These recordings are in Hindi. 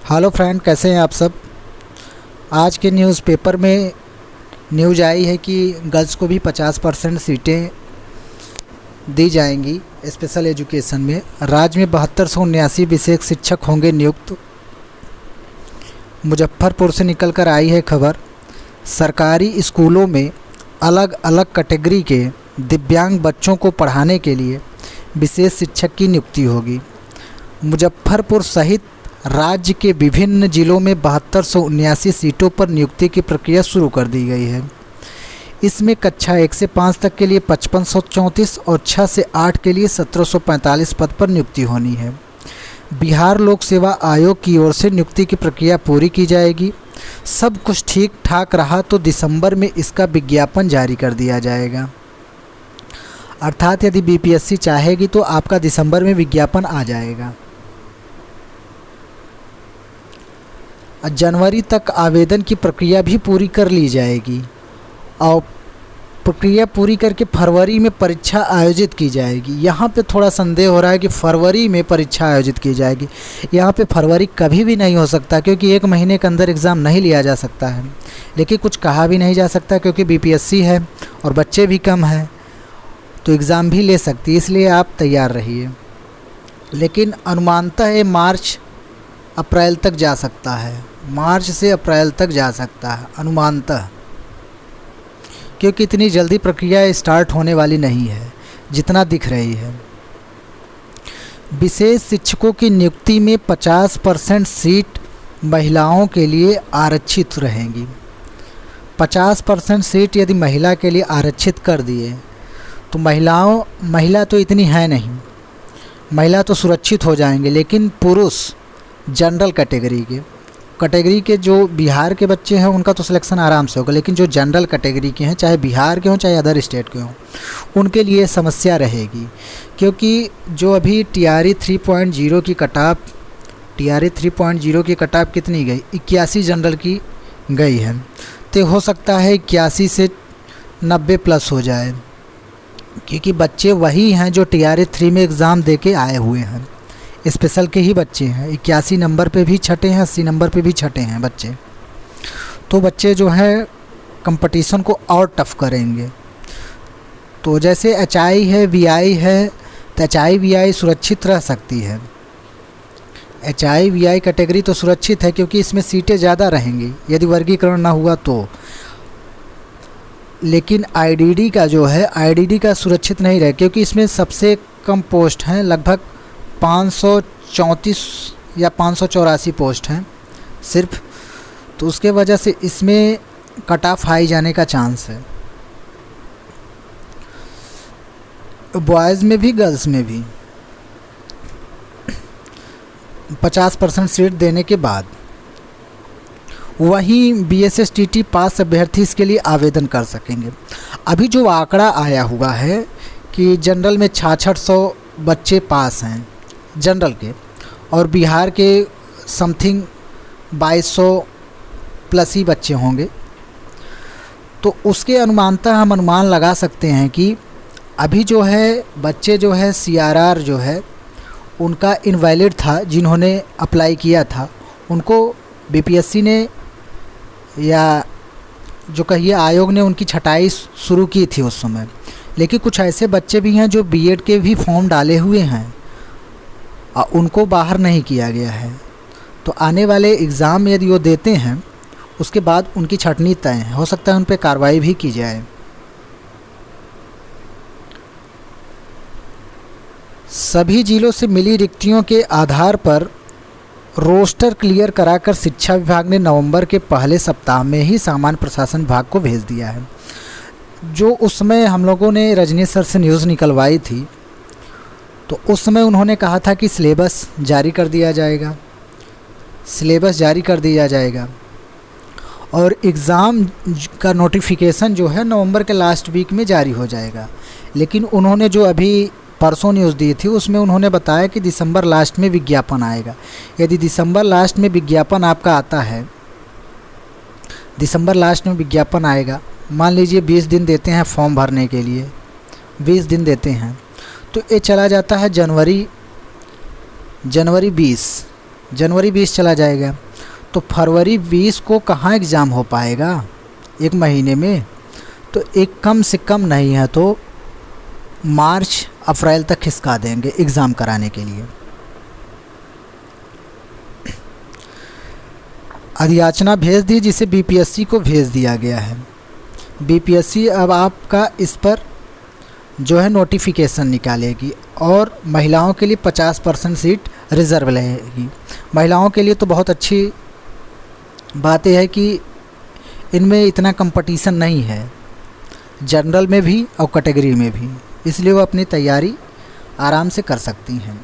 हेलो फ्रेंड, कैसे हैं आप सब। आज के न्यूज़पेपर में न्यूज़ आई है कि गर्ल्स को भी 50% सीटें दी जाएंगी स्पेशल एजुकेशन में। राज्य में 7279 विशेष शिक्षक होंगे नियुक्त। मुजफ्फरपुर से निकलकर आई है खबर। सरकारी स्कूलों में अलग अलग कैटेगरी के दिव्यांग बच्चों को पढ़ाने के लिए विशेष शिक्षक की नियुक्ति होगी। मुजफ्फरपुर सहित राज्य के विभिन्न जिलों में 7279 सीटों पर नियुक्ति की प्रक्रिया शुरू कर दी गई है। इसमें कक्षा 1 से 5 तक के लिए 5534 और 6 से 8 के लिए 1745 पद पर नियुक्ति होनी है। बिहार लोक सेवा आयोग की ओर से नियुक्ति की प्रक्रिया पूरी की जाएगी। सब कुछ ठीक ठाक रहा तो दिसंबर में इसका विज्ञापन जारी कर दिया जाएगा। अर्थात यदि बीपीएससी चाहेगी तो आपका दिसंबर में विज्ञापन आ जाएगा। जनवरी तक आवेदन की प्रक्रिया भी पूरी कर ली जाएगी और प्रक्रिया पूरी करके फरवरी में परीक्षा आयोजित की जाएगी। यहाँ पे थोड़ा संदेह हो रहा है कि फरवरी में परीक्षा आयोजित की जाएगी। यहाँ पे फरवरी कभी भी नहीं हो सकता, क्योंकि 1 महीने के अंदर एग्ज़ाम नहीं लिया जा सकता है। लेकिन कुछ कहा भी नहीं जा सकता, क्योंकि बीपीएससी है और बच्चे भी कम हैं तो एग्ज़ाम भी ले सकती है। इसलिए आप तैयार रहिए। लेकिन अनुमानतः ये मार्च अप्रैल तक जा सकता है। मार्च से अप्रैल तक जा सकता है अनुमानतः, क्योंकि इतनी जल्दी प्रक्रिया स्टार्ट होने वाली नहीं है जितना दिख रही है। विशेष शिक्षकों की नियुक्ति में 50% सीट महिलाओं के लिए आरक्षित रहेंगी। 50% सीट यदि महिला के लिए आरक्षित कर दिए तो महिला तो इतनी है नहीं, महिला तो सुरक्षित हो जाएंगे। लेकिन पुरुष जनरल कैटेगरी के जो बिहार के बच्चे हैं उनका तो सिलेक्शन आराम से होगा। लेकिन जो जनरल कैटेगरी के हैं, चाहे बिहार के हों चाहे अदर स्टेट के हों, उनके लिए समस्या रहेगी। क्योंकि जो अभी TRE 3.0 की कटाप कितनी गई, 81 जनरल की गई है। तो हो सकता है 81 से 90 प्लस हो जाए, क्योंकि बच्चे वही हैं जो TRE 3 में एग्ज़ाम दे के आए हुए हैं। स्पेशल के ही बच्चे हैं। 81 नंबर पे भी छठे हैं, 80 नंबर पे भी छठे हैं बच्चे। तो बच्चे जो है कंपटीशन को और टफ़ करेंगे। तो जैसे HI है, VI है, तो HI VI सुरक्षित रह सकती है। HI VI कैटेगरी तो सुरक्षित है, क्योंकि इसमें सीटें ज़्यादा रहेंगी यदि वर्गीकरण ना हुआ तो। लेकिन IDD का जो है, IDD का सुरक्षित नहीं रहे, क्योंकि इसमें सबसे कम पोस्ट हैं, लगभग 534 या 584 पोस्ट हैं सिर्फ। तो उसके वजह से इसमें कट ऑफ हाई जाने का चांस है, बॉयज़ में भी गर्ल्स में भी। 50% सीट देने के बाद वहीं BSSTT पास अभ्यर्थी इसके लिए आवेदन कर सकेंगे। अभी जो आंकड़ा आया हुआ है कि जनरल में 6600 बच्चे पास हैं जनरल के, और बिहार के समथिंग 2200 प्लस ही बच्चे होंगे। तो उसके अनुमानतः हम अनुमान लगा सकते हैं कि अभी जो है बच्चे जो है CRR जो है उनका इनवैलिड था, जिन्होंने अप्लाई किया था उनको BPSC ने या जो कहिए आयोग ने उनकी छटाई शुरू की थी उस समय। लेकिन कुछ ऐसे बच्चे भी हैं जो B.Ed के भी फॉर्म डाले हुए हैं और उनको बाहर नहीं किया गया है। तो आने वाले एग्ज़ाम यदि वो देते हैं उसके बाद उनकी छटनी तय है, हो सकता है उन पर कार्रवाई भी की जाए। सभी जिलों से मिली रिक्तियों के आधार पर रोस्टर क्लियर कराकर शिक्षा विभाग ने नवंबर के पहले सप्ताह में ही सामान्य प्रशासन विभाग को भेज दिया है। जो उसमें हम लोगों ने रजनीश सर से न्यूज़ निकलवाई थी, तो उस समय उन्होंने कहा था कि सिलेबस जारी कर दिया जाएगा और एग्ज़ाम का नोटिफिकेशन जो है नवंबर के लास्ट वीक में जारी हो जाएगा। लेकिन उन्होंने जो अभी परसों न्यूज़ दी थी उसमें उन्होंने बताया कि दिसंबर लास्ट में विज्ञापन आएगा। यदि दिसंबर लास्ट में विज्ञापन आपका आता है, दिसंबर लास्ट में विज्ञापन आएगा, मान लीजिए 20 दिन देते हैं फॉर्म भरने के लिए, 20 दिन देते हैं, तो ये चला जाता है जनवरी 20 जनवरी 20 चला जाएगा, तो फरवरी 20 को कहाँ एग्ज़ाम हो पाएगा एक महीने में। तो एक कम से कम नहीं है तो मार्च अप्रैल तक खिसका देंगे एग्ज़ाम कराने के लिए। अधियाचना भेज दी, जिसे बीपीएससी को भेज दिया गया है। बीपीएससी अब आपका इस पर जो है नोटिफिकेशन निकालेगी और महिलाओं के लिए 50% सीट रिज़र्व रहेगी। महिलाओं के लिए तो बहुत अच्छी बात यह है कि इनमें इतना कंपटीशन नहीं है, जनरल में भी और कैटेगरी में भी, इसलिए वो अपनी तैयारी आराम से कर सकती हैं।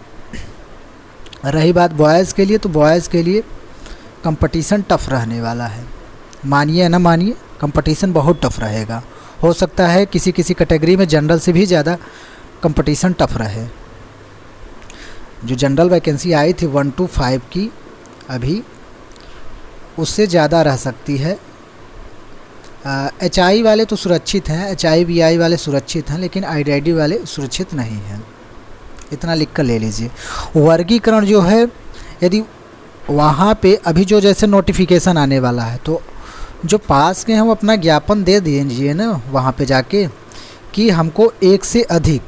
रही बात बॉयज़ के लिए, तो बॉयज़ के लिए कंपटीशन टफ़ रहने वाला है। मानिए या ना मानिए, कंपटीशन बहुत टफ़ रहेगा। हो सकता है किसी किसी कैटेगरी में जनरल से भी ज़्यादा कंपटीशन टफ़ रहे। जो जनरल वैकेंसी आई थी 1 to 5 की, अभी उससे ज़्यादा रह सकती है। HI वाले तो सुरक्षित हैं, HIBI वाले सुरक्षित हैं, लेकिन IDID वाले सुरक्षित नहीं हैं। इतना लिख कर ले लीजिए। वर्गीकरण जो है, यदि वहाँ पे अभी जो जैसे नोटिफिकेशन आने वाला है, तो जो पास के हैं वो अपना ज्ञापन दे दीजिए ना वहाँ पे जाके कि हमको एक से अधिक,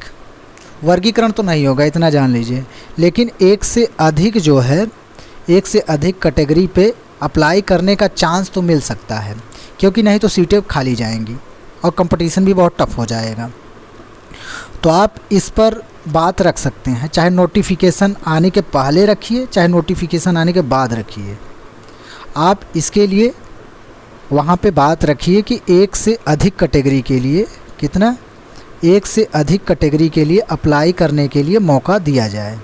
वर्गीकरण तो नहीं होगा इतना जान लीजिए, लेकिन एक से अधिक जो है, एक से अधिक कैटेगरी पे अप्लाई करने का चांस तो मिल सकता है, क्योंकि नहीं तो सीटें खाली जाएंगी और कंपटीशन भी बहुत टफ हो जाएगा। तो आप इस पर बात रख सकते हैं, चाहे नोटिफिकेशन आने के पहले रखिए, चाहे नोटिफिकेशन आने के बाद रखिए। आप इसके लिए वहाँ पे बात रखिए कि एक से अधिक कैटेगरी के लिए कितना, एक से अधिक कैटेगरी के लिए अप्लाई करने के लिए मौका दिया जाए।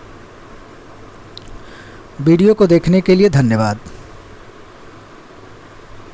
वीडियो को देखने के लिए धन्यवाद।